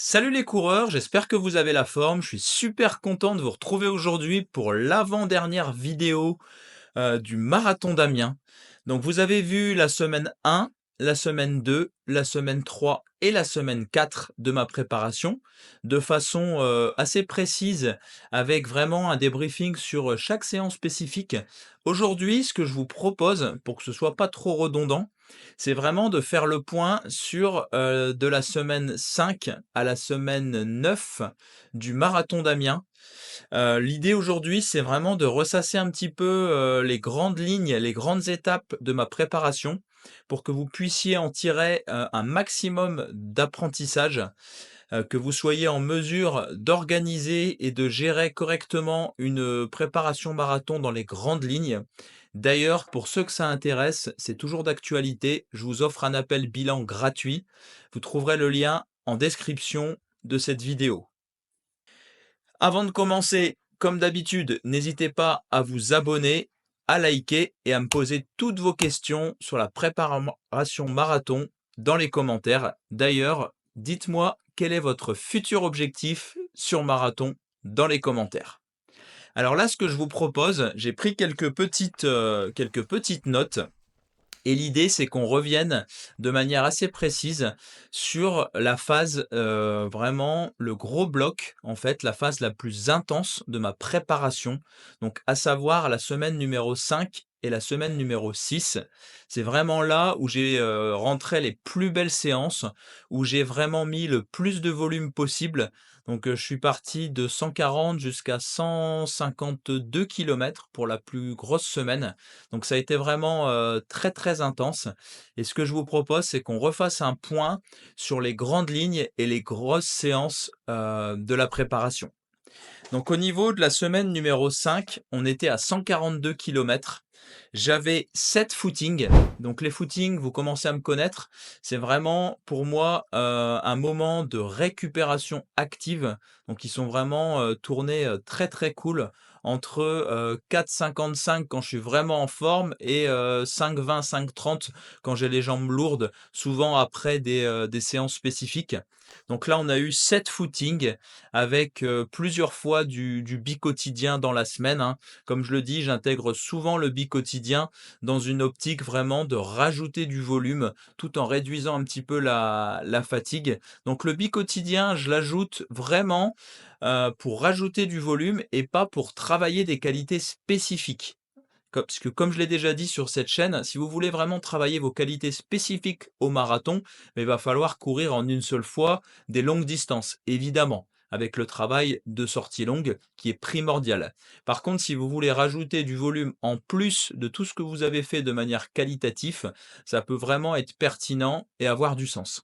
Salut les coureurs, j'espère que vous avez la forme. Je suis super content de vous retrouver aujourd'hui pour l'avant-dernière vidéo du marathon d'Amiens. Donc vous avez vu la semaine 1, la semaine 2, la semaine 3 et la semaine 4 de ma préparation de façon assez précise avec vraiment un débriefing sur chaque séance spécifique. Aujourd'hui, ce que je vous propose pour que ce soit pas trop redondant, c'est vraiment de faire le point sur de la semaine 5 à la semaine 9 du marathon d'Amiens. L'idée aujourd'hui, c'est vraiment de ressasser un petit peu, les grandes lignes, les grandes étapes de ma préparation pour que vous puissiez en tirer, un maximum d'apprentissage, que vous soyez en mesure d'organiser et de gérer correctement une, préparation marathon dans les grandes lignes. D'ailleurs, pour ceux que ça intéresse, c'est toujours d'actualité, je vous offre un appel bilan gratuit. Vous trouverez le lien en description de cette vidéo. Avant de commencer, comme d'habitude, n'hésitez pas à vous abonner, à liker et à me poser toutes vos questions sur la préparation marathon dans les commentaires. D'ailleurs, dites-moi quel est votre futur objectif sur marathon dans les commentaires. Alors là, ce que je vous propose, j'ai pris quelques petites notes. Et l'idée, c'est qu'on revienne de manière assez précise sur la phase, vraiment le gros bloc, en fait, la phase la plus intense de ma préparation, donc à savoir la semaine numéro 5 et la semaine numéro 6. C'est vraiment là où j'ai, rentré les plus belles séances, où j'ai vraiment mis le plus de volume possible. Donc, je suis parti de 140 jusqu'à 152 kilomètres pour la plus grosse semaine. Donc ça a été vraiment, très, très intense et ce que je vous propose, c'est qu'on refasse un point sur les grandes lignes et les grosses séances, de la préparation. Donc au niveau de la semaine numéro 5, on était à 142 kilomètres. J'avais 7 footings. Donc les footings, vous commencez à me connaître, c'est vraiment pour moi, un moment de récupération active. Donc ils sont vraiment, tournés, très, très cool entre, 4,55 quand je suis vraiment en forme et 5,20, 5,30 quand j'ai les jambes lourdes, souvent après des séances spécifiques. Donc là, on a eu 7 footings avec, plusieurs fois du bicotidien dans la semaine, hein. Comme je le dis, j'intègre souvent le bicotidien dans une optique vraiment de rajouter du volume, tout en réduisant un petit peu la fatigue. Donc le bicotidien, je l'ajoute vraiment, pour rajouter du volume et pas pour travailler des qualités spécifiques. Parce que comme je l'ai déjà dit sur cette chaîne, si vous voulez vraiment travailler vos qualités spécifiques au marathon, il va falloir courir en une seule fois des longues distances, évidemment, avec le travail de sortie longue qui est primordial. Par contre, si vous voulez rajouter du volume en plus de tout ce que vous avez fait de manière qualitative, ça peut vraiment être pertinent et avoir du sens.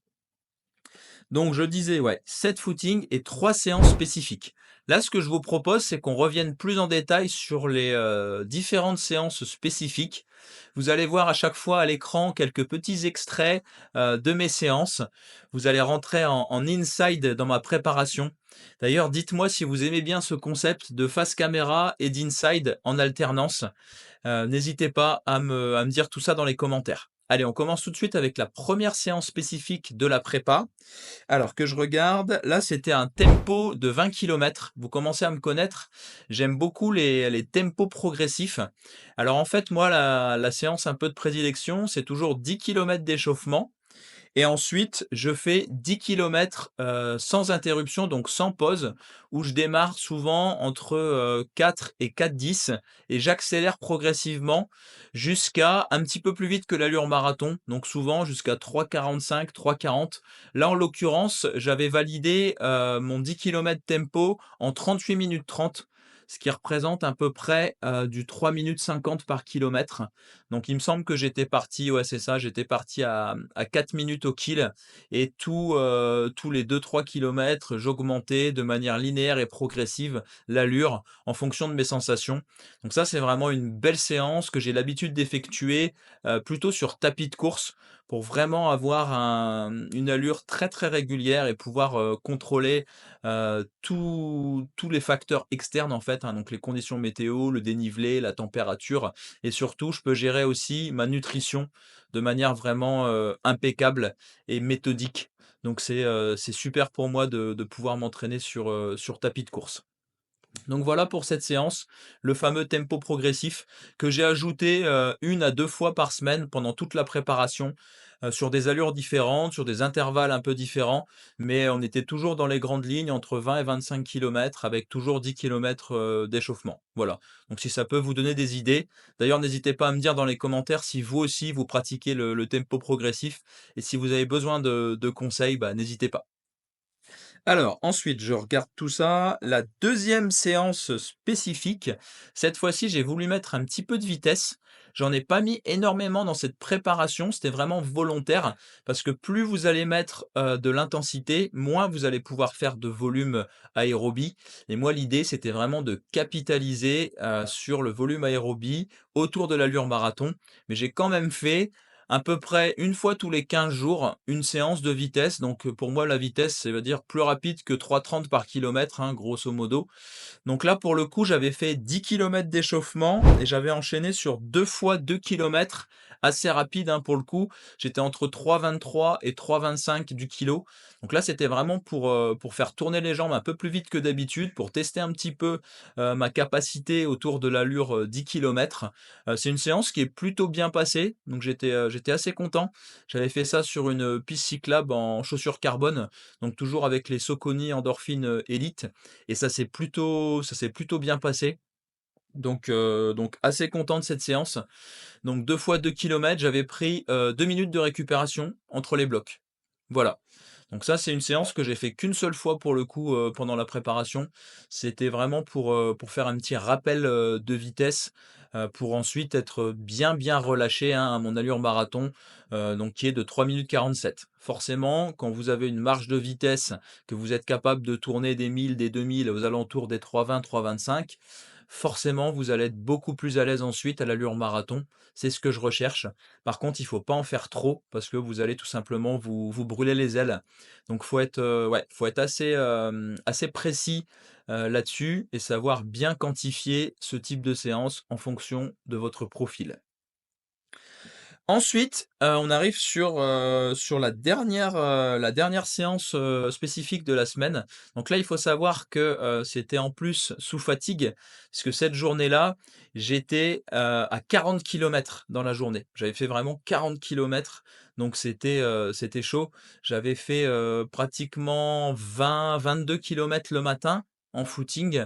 Donc je disais, ouais, 7 footings et 3 séances spécifiques. Là, ce que je vous propose, c'est qu'on revienne plus en détail sur les différentes séances spécifiques. Vous allez voir à chaque fois à l'écran quelques petits extraits de mes séances. Vous allez rentrer en inside dans ma préparation. D'ailleurs, dites-moi si vous aimez bien ce concept de face caméra et d'inside en alternance. N'hésitez pas à me dire tout ça dans les commentaires. Allez, on commence tout de suite avec la première séance spécifique de la prépa. Alors que je regarde, là c'était un tempo de 20 kilomètres. Vous commencez à me connaître, j'aime beaucoup les tempos progressifs. Alors en fait, moi, la séance un peu de prédilection, c'est toujours 10 kilomètres d'échauffement et ensuite je fais 10 kilomètres sans interruption, donc sans pause, où je démarre souvent entre 4 et 4,10 et j'accélère progressivement jusqu'à un petit peu plus vite que l'allure marathon, donc souvent jusqu'à 3,45, 3,40. Là, en l'occurrence, j'avais validé mon 10 kilomètres tempo en 38 minutes 30, ce qui représente à peu près du 3 minutes 50 par kilomètre. Donc il me semble que j'étais parti, ouais, c'est ça, j'étais parti à 4 minutes au kill et tous les 2-3 kilomètres, j'augmentais de manière linéaire et progressive l'allure en fonction de mes sensations. Donc ça, c'est vraiment une belle séance que j'ai l'habitude d'effectuer, plutôt sur tapis de course pour vraiment avoir une allure très, très régulière et pouvoir, contrôler, tous les facteurs externes en fait, hein, donc les conditions météo, le dénivelé, la température et surtout je peux gérer aussi ma nutrition de manière vraiment, impeccable et méthodique. Donc c'est super pour moi de pouvoir m'entraîner sur tapis de course. Donc voilà pour cette séance, le fameux tempo progressif que j'ai ajouté, 1 à 2 fois par semaine pendant toute la préparation, sur des allures différentes, sur des intervalles un peu différents, mais on était toujours dans les grandes lignes entre 20 et 25 kilomètres avec toujours 10 kilomètres, d'échauffement. Voilà, donc si ça peut vous donner des idées. D'ailleurs, n'hésitez pas à me dire dans les commentaires si vous aussi vous pratiquez le tempo progressif et si vous avez besoin de conseils, bah, n'hésitez pas. Alors, ensuite, je regarde tout ça. La deuxième séance spécifique, cette fois-ci, j'ai voulu mettre un petit peu de vitesse. J'en ai pas mis énormément dans cette préparation, c'était vraiment volontaire parce que plus vous allez mettre, de l'intensité, moins vous allez pouvoir faire de volume aérobie et moi, l'idée, c'était vraiment de capitaliser, sur le volume aérobie autour de l'allure marathon. Mais j'ai quand même fait à peu près une fois tous les 15 jours, une séance de vitesse. Donc, pour moi, la vitesse, ça veut dire plus rapide que 3,30 par kilomètre, hein, grosso modo. Donc là, pour le coup, j'avais fait 10 kilomètres d'échauffement et j'avais enchaîné sur 2 fois 2 kilomètres, assez rapide, hein, pour le coup. J'étais entre 3,23 et 3,25 du kilo. Donc là, c'était vraiment pour faire tourner les jambes un peu plus vite que d'habitude, pour tester un petit peu, ma capacité autour de l'allure, 10 kilomètres. C'est une séance qui est plutôt bien passée, donc j'étais assez content. J'avais fait ça sur une, piste cyclable en chaussures carbone, donc toujours avec les Saucony Endorphin, Elite et ça s'est plutôt bien passé. Donc assez content de cette séance. Donc 2 fois 2 kilomètres, j'avais pris, 2 minutes de récupération entre les blocs. Voilà. Donc ça, c'est une séance que j'ai fait qu'une seule fois pour le coup, pendant la préparation. C'était vraiment pour faire un petit rappel, de vitesse, pour ensuite être bien, bien relâché, hein, à mon allure marathon, donc qui est de 3 minutes 47. Forcément, quand vous avez une marge de vitesse, que vous êtes capable de tourner des 1000, des 2000 aux alentours des 3,20, 3,25, forcément, vous allez être beaucoup plus à l'aise ensuite à l'allure marathon. C'est ce que je recherche. Par contre, il faut pas en faire trop parce que vous allez tout simplement vous brûler les ailes. Donc faut être, ouais, faut être assez précis, là-dessus et savoir bien quantifier ce type de séance en fonction de votre profil. Ensuite, on arrive sur la dernière séance, spécifique de la semaine. Donc là, il faut savoir que, c'était en plus sous fatigue, puisque cette journée-là, j'étais, à 40 kilomètres dans la journée. J'avais fait vraiment 40 kilomètres, donc c'était chaud. J'avais fait, pratiquement 20-22 kilomètres le matin en footing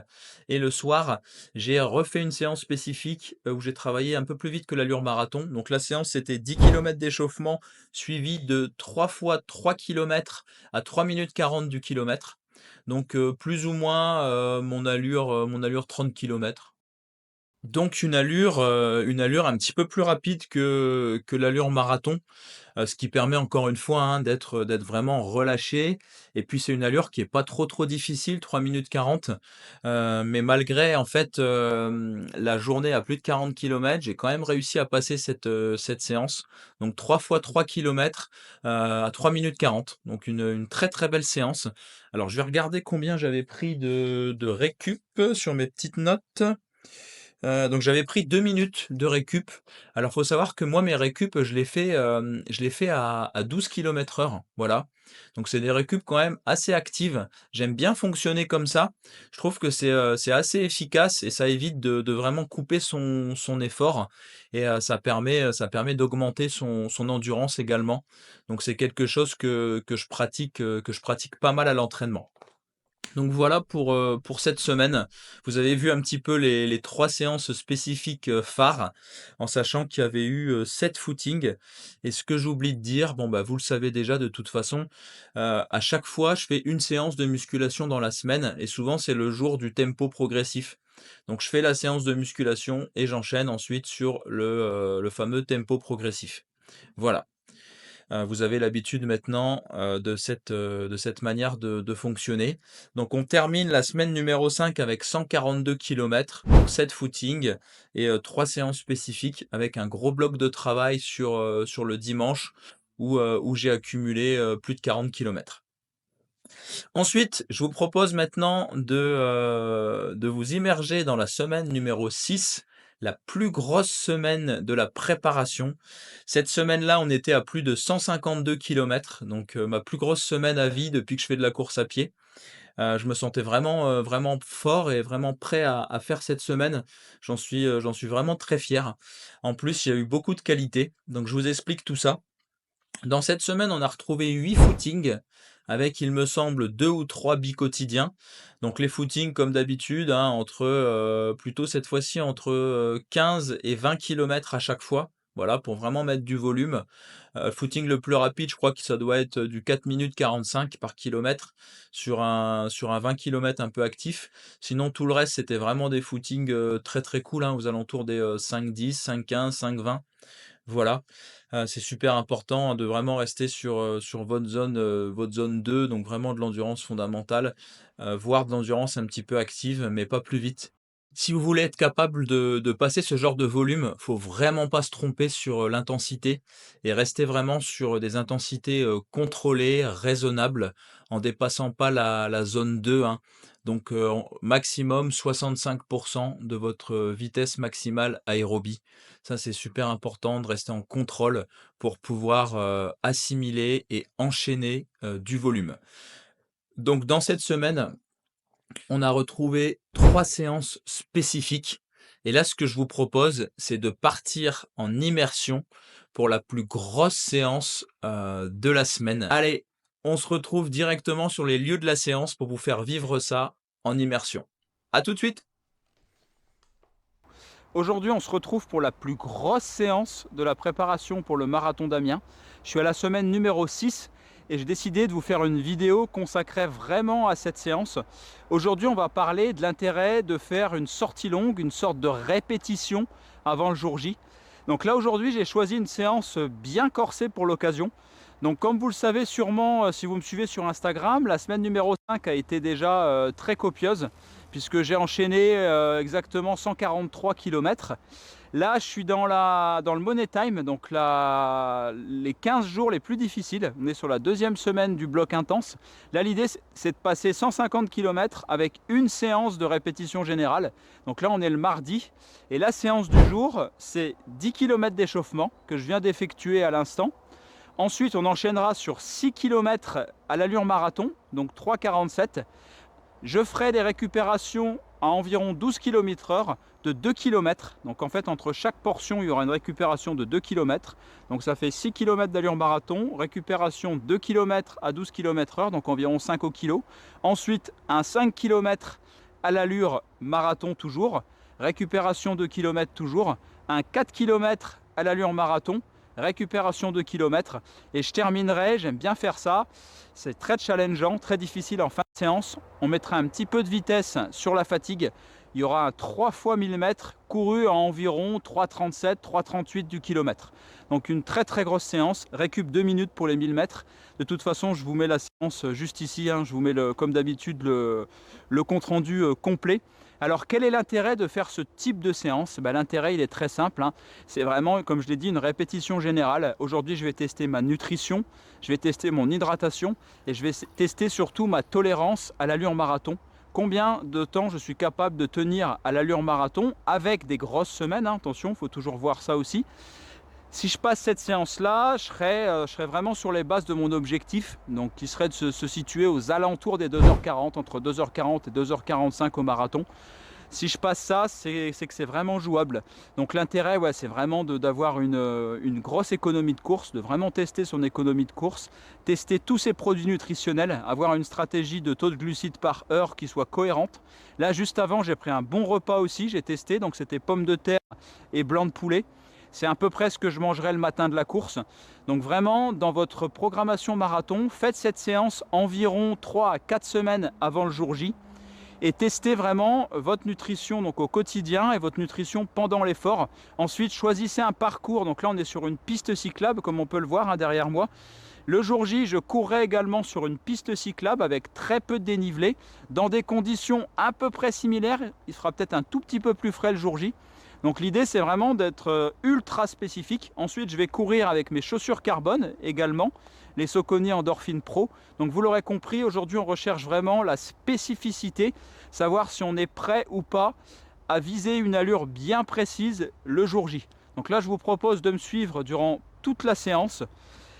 et le soir, j'ai refait une séance spécifique, où j'ai travaillé un peu plus vite que l'allure marathon. Donc la séance, c'était 10 kilomètres d'échauffement suivi de 3 fois 3 kilomètres à 3 minutes 40 du kilomètre. Donc plus ou moins, mon allure 30 kilomètres. Donc une allure un petit peu plus rapide que l'allure marathon. Ce qui permet encore une fois, hein, d'être vraiment relâché et puis c'est une allure qui est pas trop difficile, 3 minutes 40, mais malgré en fait, la journée à plus de 40 kilomètres, j'ai quand même réussi à passer cette séance. Donc 3 fois 3 kilomètres, à 3 minutes 40, donc une très, très belle séance. Alors je vais regarder combien j'avais pris de récup sur mes petites notes. Donc j'avais pris 2 minutes de récup. Alors faut savoir que moi mes récup, je les fais à 12 km/h, voilà. Donc c'est des récup quand même assez actives. J'aime bien fonctionner comme ça. Je trouve que c'est assez efficace et ça évite de vraiment couper son effort et ça permet d'augmenter son endurance également. Donc c'est quelque chose que je pratique pas mal à l'entraînement. Donc voilà pour cette semaine. Vous avez vu un petit peu les 3 séances spécifiques, phares, en sachant qu'il y avait eu, 7 footings et ce que j'oublie de dire, bon, bah, vous le savez déjà de toute façon, à chaque fois, je fais une séance de musculation dans la semaine et souvent c'est le jour du tempo progressif. Donc je fais la séance de musculation et j'enchaîne ensuite sur le fameux tempo progressif. Voilà. Vous avez l'habitude maintenant, de cette manière de fonctionner. Donc on termine la semaine numéro 5 avec 142 kilomètres, donc 7 footings et 3 séances spécifiques avec un gros bloc de travail sur le dimanche où j'ai accumulé, plus de 40 kilomètres. Ensuite, je vous propose maintenant de vous immerger dans la semaine numéro 6 la plus grosse semaine de la préparation. Cette semaine-là, on était à plus de 152 kilomètres, donc ma plus grosse semaine à vie depuis que je fais de la course à pied. Je me sentais vraiment fort et vraiment prêt à faire cette semaine. J'en suis vraiment très fier. En plus, il y a eu beaucoup de qualité, donc je vous explique tout ça. Dans cette semaine, on a retrouvé 8 footings avec, il me semble, 2 ou 3 bi-quotidiens. Donc les footings comme d'habitude, hein, plutôt cette fois-ci entre, 15 et 20 kilomètres à chaque fois. Voilà, pour vraiment mettre du volume. Le footing le plus rapide, je crois que ça doit être du 4 minutes 45 par kilomètre sur un 20 kilomètres un peu actif. Sinon tout le reste, c'était vraiment des footings, très cool, hein, aux alentours des, 5-10, 5-15, 5-20. Voilà, c'est super important, hein, de vraiment rester sur votre zone 2, donc vraiment de l'endurance fondamentale, voire de l'endurance un petit peu active, mais pas plus vite. Si vous voulez être capable de passer ce genre de volume, faut vraiment pas se tromper sur, l'intensité et rester vraiment sur des intensités, contrôlées, raisonnables, en dépassant pas la zone 2, hein. Donc, en maximum 65 de votre, vitesse maximale aérobie. Ça, c'est super important de rester en contrôle pour pouvoir, assimiler et enchaîner, du volume. Donc dans cette semaine, on a retrouvé 3 séances spécifiques et là, ce que je vous propose, c'est de partir en immersion pour la plus grosse séance, de la semaine. Allez, on se retrouve directement sur les lieux de la séance pour vous faire vivre ça en immersion. À tout de suite! Aujourd'hui, on se retrouve pour la plus grosse séance de la préparation pour le marathon d'Amiens. Je suis à la semaine numéro 6 et j'ai décidé de vous faire une vidéo consacrée vraiment à cette séance. Aujourd'hui, on va parler de l'intérêt de faire une sortie longue, une sorte de répétition avant le jour J. Donc là, aujourd'hui, j'ai choisi une séance bien corsée pour l'occasion. Donc comme vous le savez sûrement, si vous me suivez sur Instagram, la semaine numéro 5 a été déjà très copieuse, puisque j'ai enchaîné exactement 143 km. Là, je suis dans le Money Time, donc les 15 jours les plus difficiles. On est sur la deuxième semaine du bloc intense. Là, l'idée, c'est de passer 150 km avec une séance de répétition générale. Donc là, on est le mardi. Et la séance du jour, c'est 10 km d'échauffement que je viens d'effectuer à l'instant. Ensuite, on enchaînera sur 6 km à l'allure marathon, donc 3,47. Je ferai des récupérations à environ 12 km/h de 2 km. Donc en fait, entre chaque portion, il y aura une récupération de 2 km. Donc ça fait 6 km d'allure marathon, récupération 2 km à 12 km/h, donc environ 5 au kilo. Ensuite, un 5 km à l'allure marathon toujours, récupération 2 km toujours, un 4 km à l'allure marathon, récupération 2 km. Et je terminerai, j'aime bien faire ça, c'est très challengeant, très difficile en fin de séance. On mettra un petit peu de vitesse sur la fatigue. Il y aura un 3 fois 1000 mètres couru à environ 3,37, 3,38 du kilomètre. Donc une très grosse séance, récup 2 minutes pour les 1000 mètres. De toute façon, je vous mets la séance juste ici, hein. Je vous mets comme d'habitude le compte rendu complet. Alors quel est l'intérêt de faire ce type de séance? L'intérêt il est très simple, hein. C'est vraiment, comme je l'ai dit, une répétition générale. Aujourd'hui, je vais tester ma nutrition, je vais tester mon hydratation et je vais tester surtout ma tolérance à l'allure marathon. Combien de temps je suis capable de tenir à l'allure marathon avec des grosses semaines, hein. Attention, il faut toujours voir ça aussi. Si je passe cette séance-là, je serai vraiment sur les bases de mon objectif, donc qui serait de se situer aux alentours des 2h40, entre 2h40 et 2h45 au marathon. Si je passe ça, c'est que c'est vraiment jouable. Donc l'intérêt, ouais, c'est vraiment d'avoir une grosse économie de course, de vraiment tester son économie de course, tester tous ses produits nutritionnels, avoir une stratégie de taux de glucides par heure qui soit cohérente. Là, juste avant, j'ai pris un bon repas aussi, j'ai testé, donc c'était pommes de terre et blanc de poulet. C'est à peu près ce que je mangerai le matin de la course. Donc vraiment, dans votre programmation marathon, faites cette séance environ 3 à 4 semaines avant le jour J et testez vraiment votre nutrition donc au quotidien et votre nutrition pendant l'effort. Ensuite, choisissez un parcours. Donc là, on est sur une piste cyclable, comme on peut le voir, hein, derrière moi. Le jour J, je courrai également sur une piste cyclable avec très peu de dénivelé, dans des conditions à peu près similaires. Il sera peut-être un tout petit peu plus frais le jour J. Donc l'idée, c'est vraiment d'être ultra spécifique. Ensuite, je vais courir avec mes chaussures carbone également, les Saucony Endorphin Pro. Donc vous l'aurez compris, aujourd'hui, on recherche vraiment la spécificité, savoir si on est prêt ou pas à viser une allure bien précise le jour J. Donc là, je vous propose de me suivre durant toute la séance.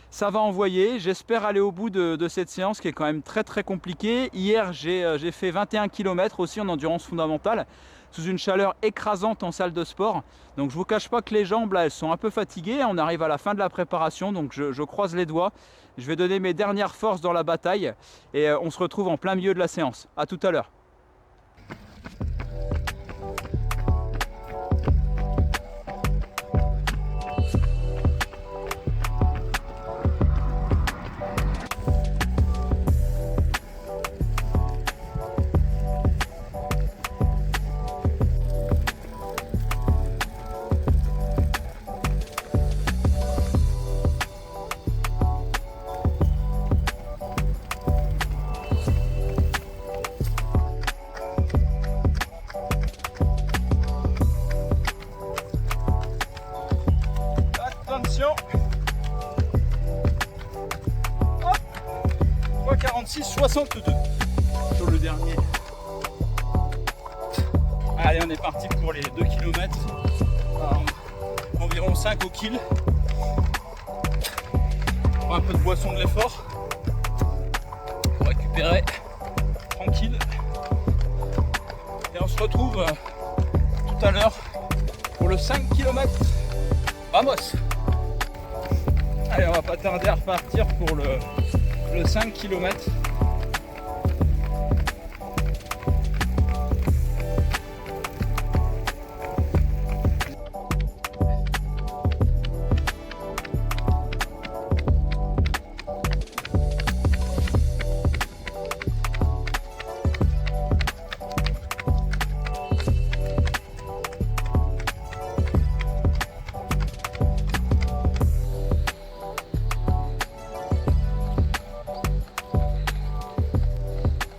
Ça va envoyer, j'espère aller au bout de cette séance qui est quand même très compliquée. Hier, j'ai fait 21 km aussi en endurance fondamentale, sous une chaleur écrasante en salle de sport. Donc je ne vous cache pas que les jambes, là, elles sont un peu fatiguées. On arrive à la fin de la préparation, donc je croise les doigts. Je vais donner mes dernières forces dans la bataille et on se retrouve en plein milieu de la séance. À tout à l'heure. Attention. Hop. 3,46,62 sur le dernier. Allez, on est parti pour les 2 km. Environ 5 au kill. Un peu de boisson de l'effort pour récupérer tranquille. Et on se retrouve tout à l'heure pour le 5 km. Vamos! Allez, on va pas tarder à repartir pour le 5 km.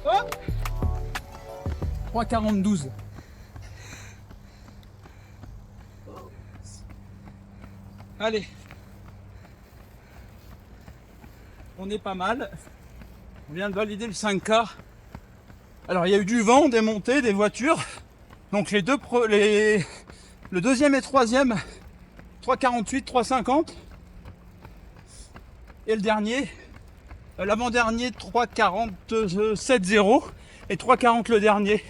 Hop, 3,42. Allez, on est pas mal. On vient de valider le 5K. Alors il y a eu du vent, des montées, des voitures. Donc le deuxième et troisième, 3,48, 3,50. Et le dernier, l'avant-dernier, 3,47,0 et 3,40 le dernier.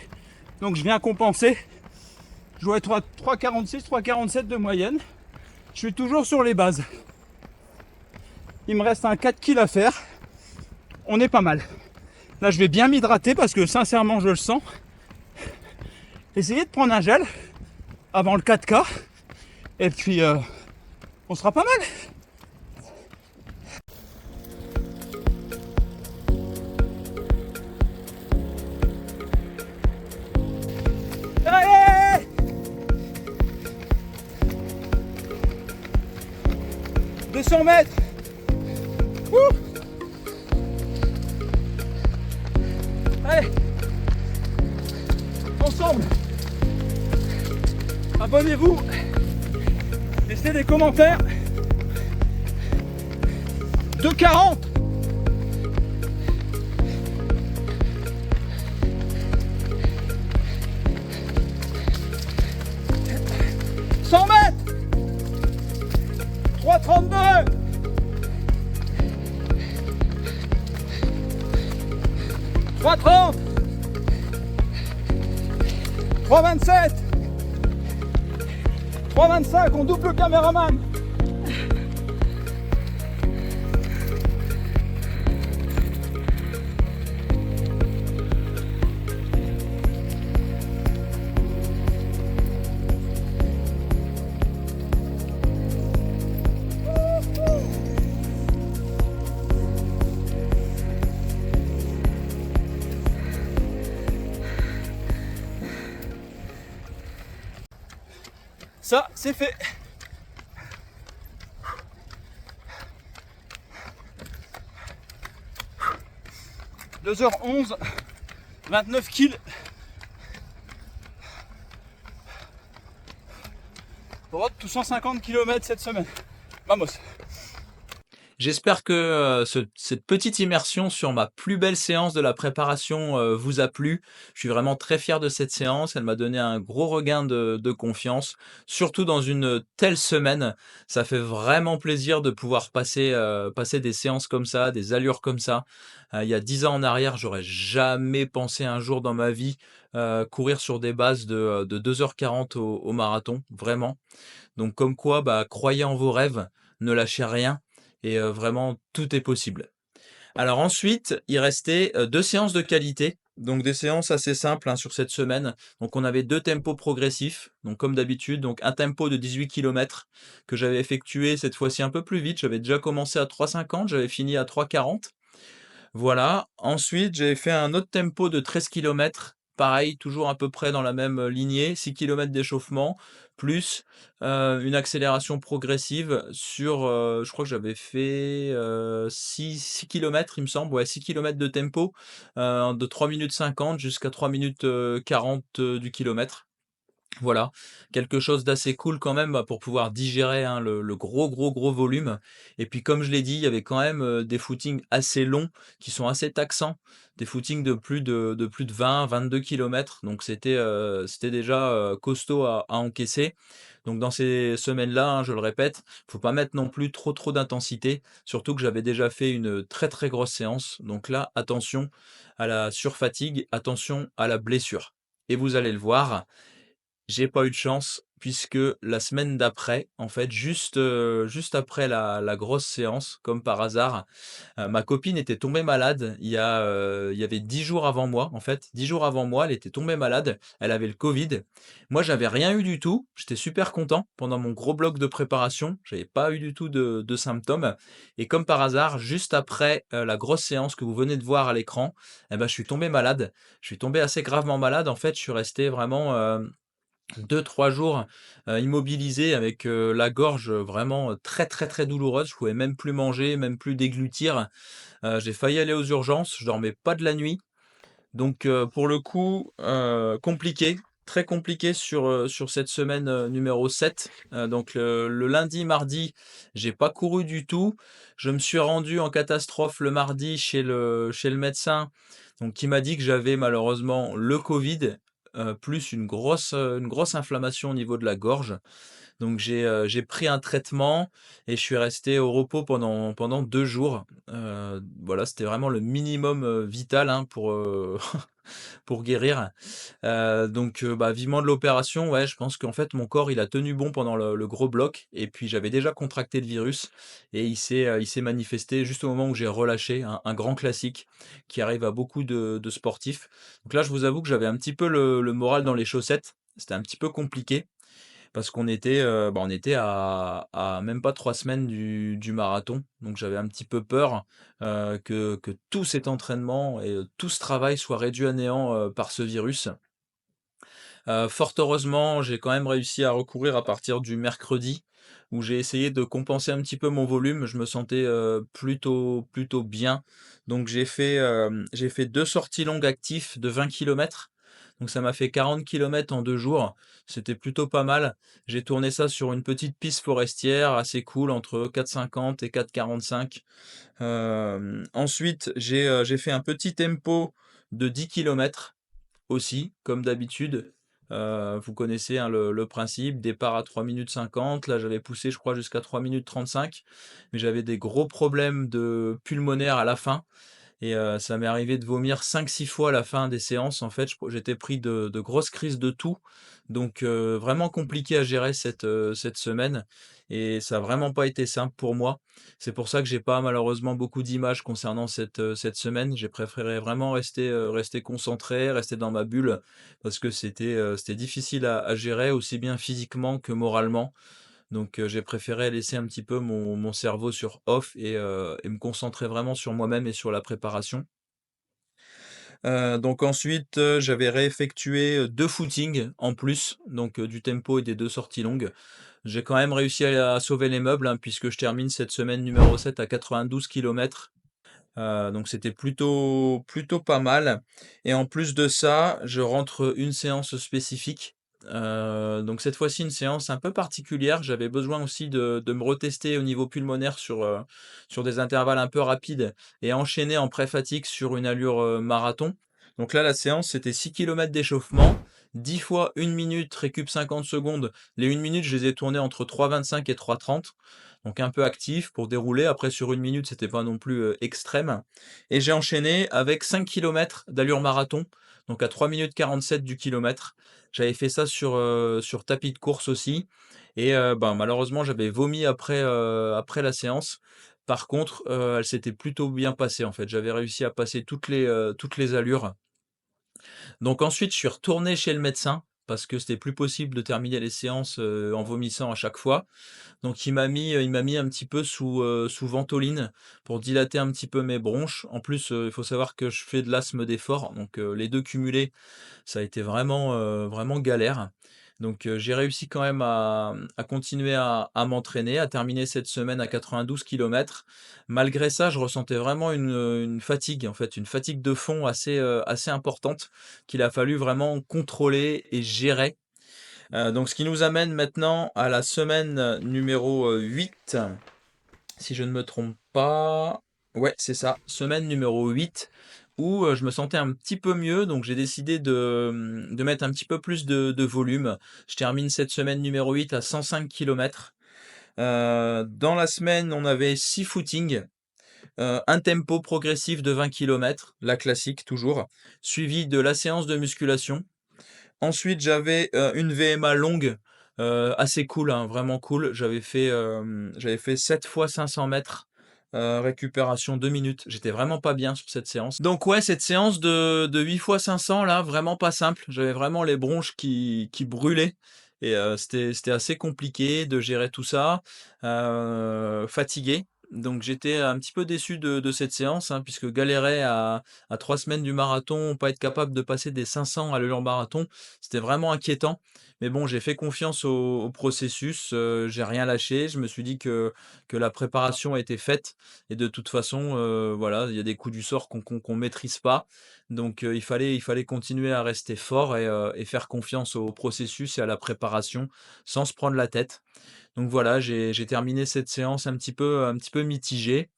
Donc je viens compenser. Je dois être à 3,46, 3,47 de moyenne. Je suis toujours sur les bases. Il me reste un 4 kg à faire. On est pas mal. Là, je vais bien m'hydrater parce que sincèrement, je le sens. Essayez de prendre un gel avant le 4K. Et puis, on sera pas mal. Allez! 200 mètres. Ouh! Allez, ensemble. Abonnez-vous. Laissez des commentaires. 2,40. Mètres. 3,32. 3,30. 3,27. 3,25. On double le caméraman. Ça, c'est fait. « 2h11, 29 kills. Road tout 150 km cette semaine. Vamos. J'espère que cette petite immersion sur ma plus belle séance de la préparation vous a plu. Je suis vraiment très fier de cette séance. Elle m'a donné un gros regain de confiance, surtout dans une telle semaine. Ça fait vraiment plaisir de pouvoir passer des séances comme ça, des allures comme ça. Il y a 10 ans en arrière, j'aurais jamais pensé un jour dans ma vie courir sur des bases de 2h40 au marathon, vraiment. Donc comme quoi, bah, croyez en vos rêves, ne lâchez rien et vraiment tout est possible. Alors ensuite, il restait 2 séances de qualité, donc des séances assez simples, hein, sur cette semaine. Donc on avait 2 tempos progressifs, donc comme d'habitude, donc un tempo de 18 kilomètres que j'avais effectué cette fois-ci un peu plus vite. J'avais déjà commencé à 3,50, j'avais fini à 3,40. Voilà. Ensuite, j'avais fait un autre tempo de 13 kilomètres, pareil, toujours à peu près dans la même lignée, 6 kilomètres d'échauffement, plus une accélération progressive sur, je crois que j'avais fait 6 kilomètres, il me semble, ouais, 6 kilomètres de tempo, de 3 minutes 50 jusqu'à 3 minutes 40 du kilomètre. Voilà, quelque chose d'assez cool quand même, bah, pour pouvoir digérer, hein, le gros volume et puis comme je l'ai dit, il y avait quand même, des footings assez longs qui sont assez taxants, des footings de plus de 20-22 kilomètres donc c'était déjà, costaud à encaisser. Donc dans ces semaines-là, hein, je le répète, faut pas mettre non plus trop d'intensité, surtout que j'avais déjà fait une très grosse séance. Donc là, attention à la surfatigue, attention à la blessure et vous allez le voir, j'ai pas eu de chance puisque la semaine d'après, en fait, juste après la grosse séance, comme par hasard, ma copine était tombée malade il y avait 10 jours avant moi, en fait. 10 jours avant moi, elle était tombée malade, elle avait le covid. Moi, j'avais rien eu du tout, j'étais super content pendant mon gros bloc de préparation, j'avais pas eu du tout de symptômes et comme par hasard, juste après, la grosse séance que vous venez de voir à l'écran, eh ben, je suis tombé malade. Je suis tombé assez gravement malade, en fait, je suis resté vraiment, 2-3 jours, immobilisé avec, la gorge, vraiment, très douloureuse. Je pouvais même plus manger, même plus déglutir. J'ai failli aller aux urgences, je dormais pas de la nuit. Donc, pour le coup, compliqué, très compliqué sur cette semaine, numéro 7. Donc le lundi, mardi, j'ai pas couru du tout. Je me suis rendu en catastrophe le mardi chez le médecin, donc qui m'a dit que j'avais malheureusement le covid, plus une grosse inflammation au niveau de la gorge. Donc j'ai pris un traitement et je suis resté au repos pendant 2 jours. Voilà, c'était vraiment le minimum, vital, hein, pour guérir. Donc bah, vivement de l'opération, ouais, je pense qu'en fait mon corps il a tenu bon pendant le gros bloc et puis j'avais déjà contracté le virus et il s'est manifesté juste au moment où j'ai relâché, un grand classique qui arrive à beaucoup de sportifs. Donc là, je vous avoue que j'avais un petit peu le moral dans les chaussettes. C'était un petit peu compliqué parce qu'on était à même pas 3 semaines du marathon, donc j'avais un petit peu peur, que tout cet entraînement et tout ce travail soit réduit à néant, par ce virus. Fort heureusement, j'ai quand même réussi à recourir à partir du mercredi, où j'ai essayé de compenser un petit peu mon volume. Je me sentais, plutôt bien. Donc j'ai fait 2 sorties longues actifs de 20 kilomètres. Donc ça m'a fait 40 kilomètres en 2 jours. C'était plutôt pas mal. J'ai tourné ça sur une petite piste forestière assez cool entre 4,50 et 4,45. Ensuite, j'ai fait un petit tempo de 10 kilomètres aussi, comme d'habitude. Vous connaissez, hein, le principe, départ à 3 minutes 50. Là, j'avais poussé, je crois, jusqu'à 3 minutes 35. Mais j'avais des gros problèmes de pulmonaire à la fin. Et ça m'est arrivé de vomir 5-6 fois à la fin des séances. En fait, j'étais pris de grosses crises de toux. Donc vraiment compliqué à gérer cette semaine et ça a vraiment pas été simple pour moi. C'est pour ça que j'ai pas malheureusement beaucoup d'images concernant cette semaine. J'ai préféré vraiment rester concentré, rester dans ma bulle parce que c'était difficile à gérer aussi bien physiquement que moralement. Donc j'ai préféré laisser un petit peu mon cerveau sur off et me concentrer vraiment sur moi-même et sur la préparation. Donc ensuite, j'avais réeffectué, 2 footings en plus, donc du tempo et des 2 sorties longues. J'ai quand même réussi à sauver les meubles, hein, puisque je termine cette semaine numéro 7 à 92 kilomètres. Donc c'était plutôt pas mal et en plus de ça, je rentre une séance spécifique, Donc cette fois-ci, une séance un peu particulière. J'avais besoin aussi de me retester au niveau pulmonaire sur des intervalles un peu rapides et enchaîner en pré-fatigue sur une allure, marathon. Donc là, la séance, c'était 6 kilomètres d'échauffement, 10 fois 1 minute, récup 50 secondes. Les 1 minute, je les ai tournées entre 3,25 et 3,30, donc un peu actif pour dérouler. Après sur 1 minute, c'était pas non plus, extrême, et j'ai enchaîné avec 5 kilomètres d'allure marathon, donc à 3 minutes 47 du kilomètre. J'avais fait ça sur tapis de course aussi, et ben, malheureusement, j'avais vomi après la séance. Par contre, elle s'était plutôt bien passée, en fait. J'avais réussi à passer toutes les allures. Donc ensuite, je suis retourné chez le médecin parce que c'était plus possible de terminer les séances, en vomissant à chaque fois. Donc il m'a mis un petit peu sous ventoline pour dilater un petit peu mes bronches. En plus, il faut savoir que je fais de l'asthme d'effort, donc les 2 cumulés, ça a été vraiment galère. Donc j'ai réussi quand même à continuer à m'entraîner, à terminer cette semaine à 92 kilomètres. Malgré ça, je ressentais vraiment une fatigue, en fait, une fatigue de fond assez importante qu'il a fallu vraiment contrôler et gérer. Donc ce qui nous amène maintenant à la semaine, numéro, 8, si je ne me trompe pas. Ouais, c'est ça, semaine numéro 8, où, je me sentais un petit peu mieux, donc j'ai décidé de mettre un petit peu plus de volume. Je termine cette semaine numéro 8 à 105 kilomètres. Dans la semaine, on avait 6 footings, un tempo progressif de 20 kilomètres, la classique toujours, suivi de la séance de musculation. Ensuite, j'avais, une VMA longue, assez cool, hein, vraiment cool. J'avais fait 7 fois 500 mètres, récupération 2 minutes. J'étais vraiment pas bien sur cette séance. Donc ouais, cette séance de 8 fois 500 là, vraiment pas simple. J'avais vraiment les bronches qui brûlaient, et c'était assez compliqué de gérer tout ça, fatigué. Donc j'étais un petit peu déçu de cette séance, hein, puisque galérer à 3 semaines du marathon, pas être capable de passer des 500 à l'allure marathon, c'était vraiment inquiétant. Mais bon, j'ai fait confiance au processus, j'ai rien lâché. Je me suis dit que la préparation était faite, et de toute façon, voilà, il y a des coups du sort qu'on maîtrise pas. Donc il fallait continuer à rester fort, et faire confiance au processus et à la préparation sans se prendre la tête. Donc voilà, j'ai terminé cette séance un petit peu mitigée.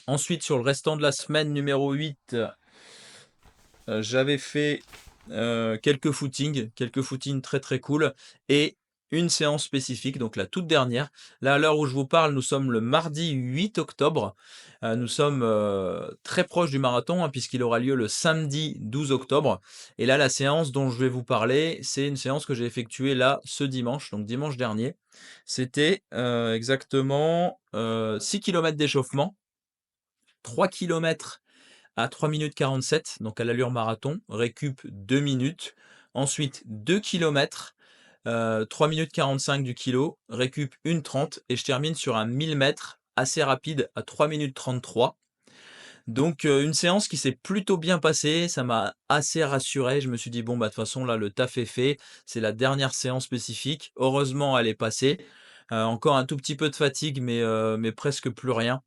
Ensuite, sur le restant de la semaine numéro 8, j'avais fait, quelques footings très, très cool, et une séance spécifique, donc la toute dernière. Là, à l'heure où je vous parle, nous sommes le mardi 8 octobre. Nous sommes, très proches du marathon, hein, puisqu'il aura lieu le samedi 12 octobre. Et là, la séance dont je vais vous parler, c'est une séance que j'ai effectuée là, ce dimanche, donc dimanche dernier. C'était, exactement, 6 kilomètres d'échauffement, 3 kilomètres à 3 minutes 47, donc à l'allure marathon, récup 2 minutes. Ensuite 2 kilomètres, 3 minutes 45 du kilo, récup 1,30, et je termine sur un 1000 mètres assez rapide à 3 minutes 33. Donc une séance qui s'est plutôt bien passée, ça m'a assez rassuré. Je me suis dit: «Bon, bah, de toute façon là, le taf est fait, c'est la dernière séance spécifique». Heureusement, elle est passée. Encore un tout petit peu de fatigue, mais presque plus rien.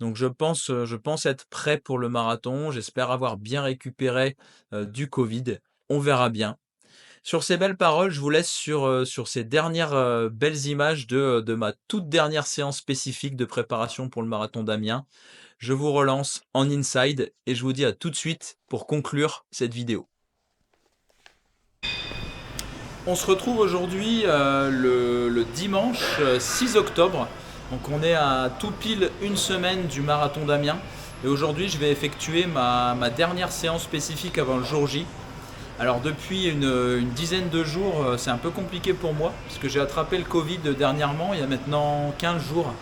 Donc je pense être prêt pour le marathon. J'espère avoir bien récupéré, du covid. On verra bien. Sur ces belles paroles, je vous laisse sur ces dernières, belles images de ma toute dernière séance spécifique de préparation pour le marathon d'Amiens. Je vous relance en inside, et je vous dis à tout de suite pour conclure cette vidéo. On se retrouve aujourd'hui, le dimanche, 6 octobre. Donc on est à tout pile une semaine du marathon d'Amiens. Et aujourd'hui, je vais effectuer ma dernière séance spécifique avant le jour J. Alors depuis une dizaine de jours, c'est un peu compliqué pour moi, parce que j'ai attrapé le Covid dernièrement, il y a maintenant 15 jours.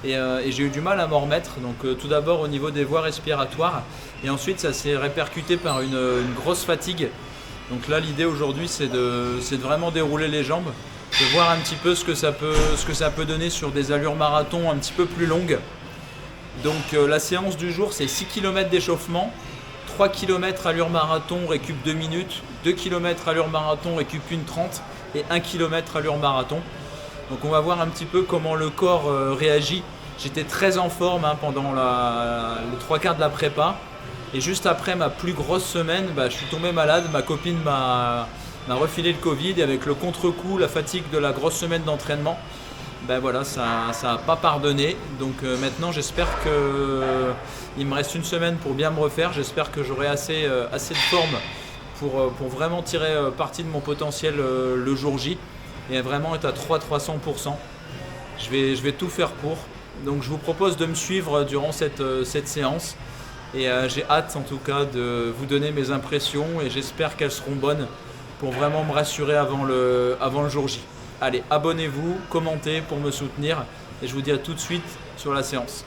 Et j'ai eu du mal à m'en remettre. Donc tout d'abord au niveau des voies respiratoires, et ensuite ça s'est répercuté par une grosse fatigue. Donc là, l'idée aujourd'hui, c'est de vraiment dérouler les jambes, de voir un petit peu ce que ça peut donner sur des allures marathon un petit peu plus longues. Donc la séance du jour, c'est 6 kilomètres d'échauffement, 3 kilomètres allure marathon, récup 2 minutes, 2 kilomètres allure marathon, récup 1,30, et 1 kilomètre allure marathon. Donc on va voir un petit peu comment le corps réagit. J'étais très en forme, hein, pendant les 3 quarts de la prépa. Et juste après ma plus grosse semaine, je suis tombé malade. Ma copine m'a refilé le Covid et avec le contre-coup, la fatigue de la grosse semaine d'entraînement, ben voilà, ça a pas pardonné. Donc maintenant, j'espère que il me reste une semaine pour bien me refaire. J'espère que j'aurai assez de forme pour vraiment tirer parti de mon potentiel le jour J et vraiment être à 300%. Je vais tout faire pour. Donc je vous propose de me suivre durant cette séance. Et j'ai hâte en tout cas de vous donner mes impressions et j'espère qu'elles seront bonnes pour vraiment me rassurer avant le jour J. Allez, abonnez-vous, commentez pour me soutenir et je vous dis à tout de suite sur la séance.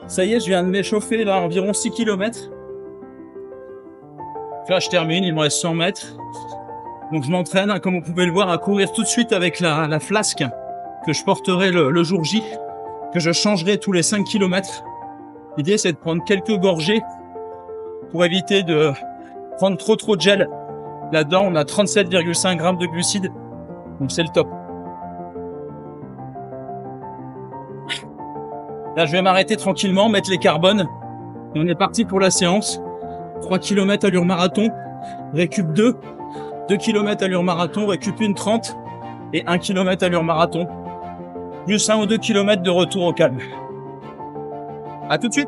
Ça y est, je viens de m'échauffer là environ 6 km. Là, je termine, il me reste 100 mètres. Donc je m'entraîne, comme vous pouvez le voir, à courir tout de suite avec la flasque que je porterai le jour J, que je changerai tous les 5 km. L'idée, c'est de prendre quelques gorgées pour éviter de prendre trop de gel. Là-dedans, on a 37,5 grammes de glucides, donc c'est le top. Là, je vais m'arrêter tranquillement, mettre les carbones. Et on est parti pour la séance. 3 km allure marathon, récup 2. 2 km allure marathon, récup 1,30. Et 1 km allure marathon. Plus 1 ou 2 km de retour au calme. À tout de suite.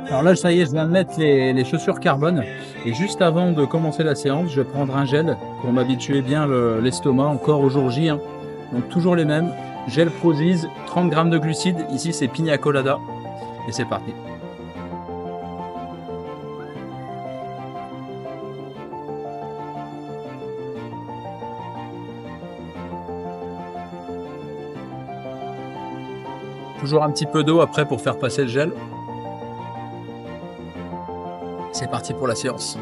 Alors là, ça y est, je viens de mettre les chaussures carbone. Et juste avant de commencer la séance, je vais prendre un gel pour m'habituer bien l'estomac encore au jour J. Donc toujours les mêmes. Gel Prozis, 30 grammes de glucides. Ici, c'est Pina Colada. Et c'est parti. Toujours un petit peu d'eau après pour faire passer le gel. C'est parti pour la séance.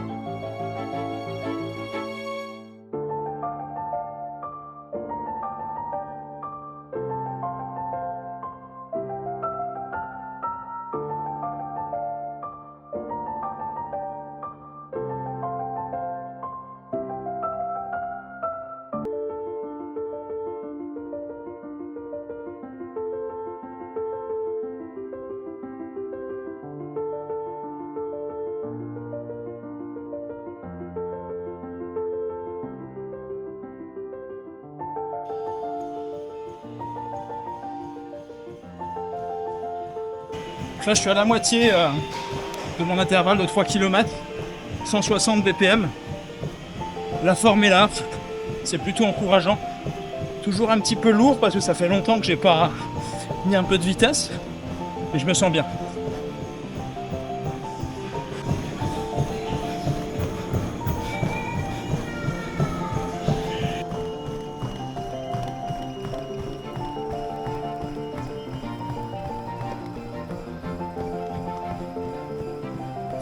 Là, je suis à la moitié de mon intervalle de 3 km, 160 BPM. La forme est là, c'est plutôt encourageant. Toujours un petit peu lourd parce que ça fait longtemps que j'ai pas mis un peu de vitesse, mais je me sens bien.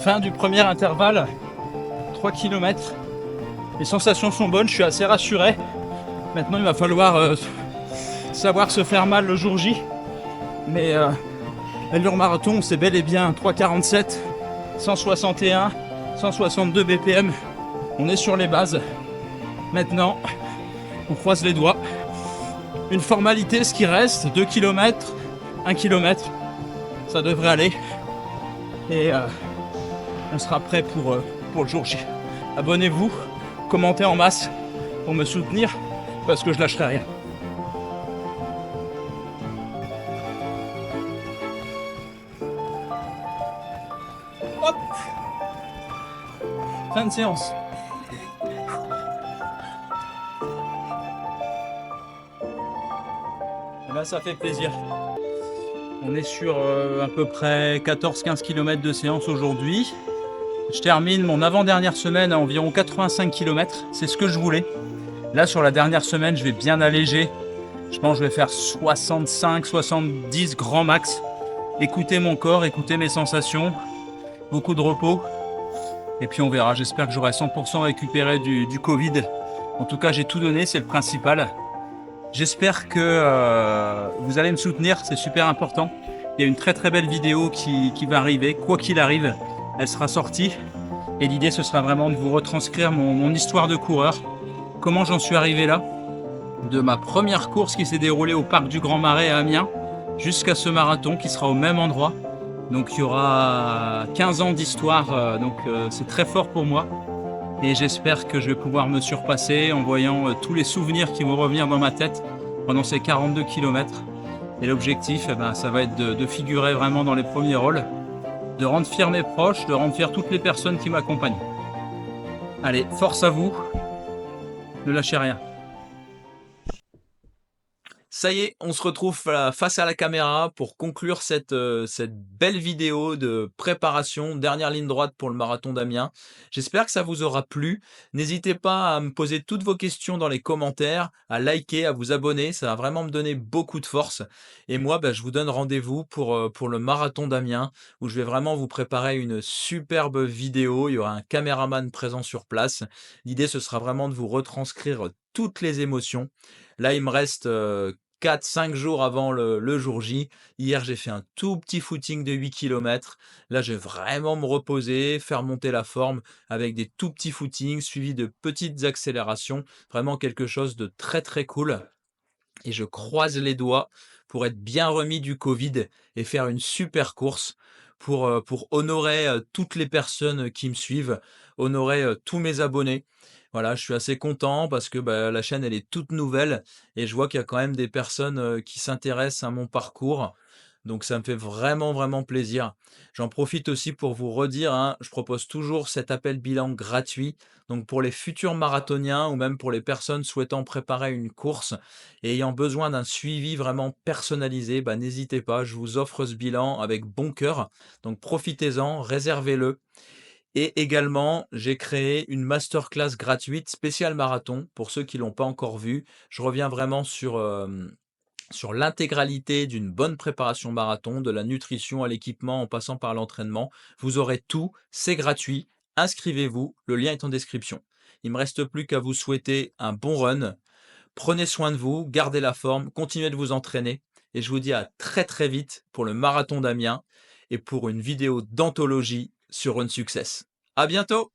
Fin du premier intervalle, 3 km. Les sensations sont bonnes, je suis assez rassuré. Maintenant, il va falloir savoir se faire mal le jour J. Mais l'allure marathon, c'est bel et bien 3,47, 161, 162 BPM. On est sur les bases. Maintenant, on croise les doigts. Une formalité, ce qui reste, 2 km, 1 km. Ça devrait aller. Et on sera prêt pour le jour J. Abonnez-vous, commentez en masse pour me soutenir parce que je lâcherai rien. Hop, fin de séance. Et là, ça fait plaisir. On est sur à peu près 14-15 km de séance aujourd'hui. Je termine mon avant-dernière semaine à environ 85 km. C'est ce que je voulais. Là, sur la dernière semaine, je vais bien alléger. Je pense que je vais faire 65-70 grand max. Écouter mon corps, écouter mes sensations. Beaucoup de repos. Et puis on verra. J'espère que j'aurai 100% récupéré du Covid. En tout cas, j'ai tout donné, c'est le principal. J'espère que vous allez me soutenir, c'est super important. Il y a une très belle vidéo qui va arriver. Quoi qu'il arrive, elle sera sortie. Et l'idée, ce sera vraiment de vous retranscrire mon histoire de coureur, comment j'en suis arrivé là, de ma première course qui s'est déroulée au parc du Grand Marais à Amiens, jusqu'à ce marathon qui sera au même endroit. Donc il y aura 15 ans d'histoire, c'est très fort pour moi. Et j'espère que je vais pouvoir me surpasser en voyant tous les souvenirs qui vont revenir dans ma tête pendant ces 42 km. Et l'objectif, ça va être de figurer vraiment dans les premiers rôles, de rendre fiers mes proches, de rendre fiers toutes les personnes qui m'accompagnent. Allez, force à vous, ne lâchez rien. Ça y est, on se retrouve face à la caméra pour conclure cette belle vidéo de préparation, dernière ligne droite pour le marathon d'Amiens. J'espère que ça vous aura plu. N'hésitez pas à me poser toutes vos questions dans les commentaires, à liker, à vous abonner. Ça va vraiment me donner beaucoup de force. Et moi, je vous donne rendez-vous pour le marathon d'Amiens, où je vais vraiment vous préparer une superbe vidéo. Il y aura un caméraman présent sur place. L'idée, ce sera vraiment de vous retranscrire toutes les émotions. Là, il me reste 4-5 jours avant le jour J. Hier, j'ai fait un tout petit footing de 8 km. Là, je vais vraiment me reposer, faire monter la forme avec des tout petits footings suivis de petites accélérations. Vraiment quelque chose de très très cool. Et je croise les doigts pour être bien remis du Covid et faire une super course pour honorer toutes les personnes qui me suivent, honorer tous mes abonnés. Voilà, je suis assez content parce que la chaîne elle est toute nouvelle et je vois qu'il y a quand même des personnes qui s'intéressent à mon parcours. Donc ça me fait vraiment, vraiment plaisir. J'en profite aussi pour vous redire, hein, je propose toujours cet appel bilan gratuit. Donc pour les futurs marathoniens ou même pour les personnes souhaitant préparer une course et ayant besoin d'un suivi vraiment personnalisé, n'hésitez pas, je vous offre ce bilan avec bon cœur. Donc profitez-en, réservez-le. Et également, j'ai créé une masterclass gratuite spéciale marathon pour ceux qui l'ont pas encore vue. Je reviens vraiment sur l'intégralité d'une bonne préparation marathon, de la nutrition à l'équipement en passant par l'entraînement. Vous aurez tout, c'est gratuit. Inscrivez-vous, le lien est en description. Il me reste plus qu'à vous souhaiter un bon run. Prenez soin de vous, gardez la forme, continuez de vous entraîner et je vous dis à très très vite pour le marathon d'Amiens et pour une vidéo d'anthologie sur Run Success. À bientôt!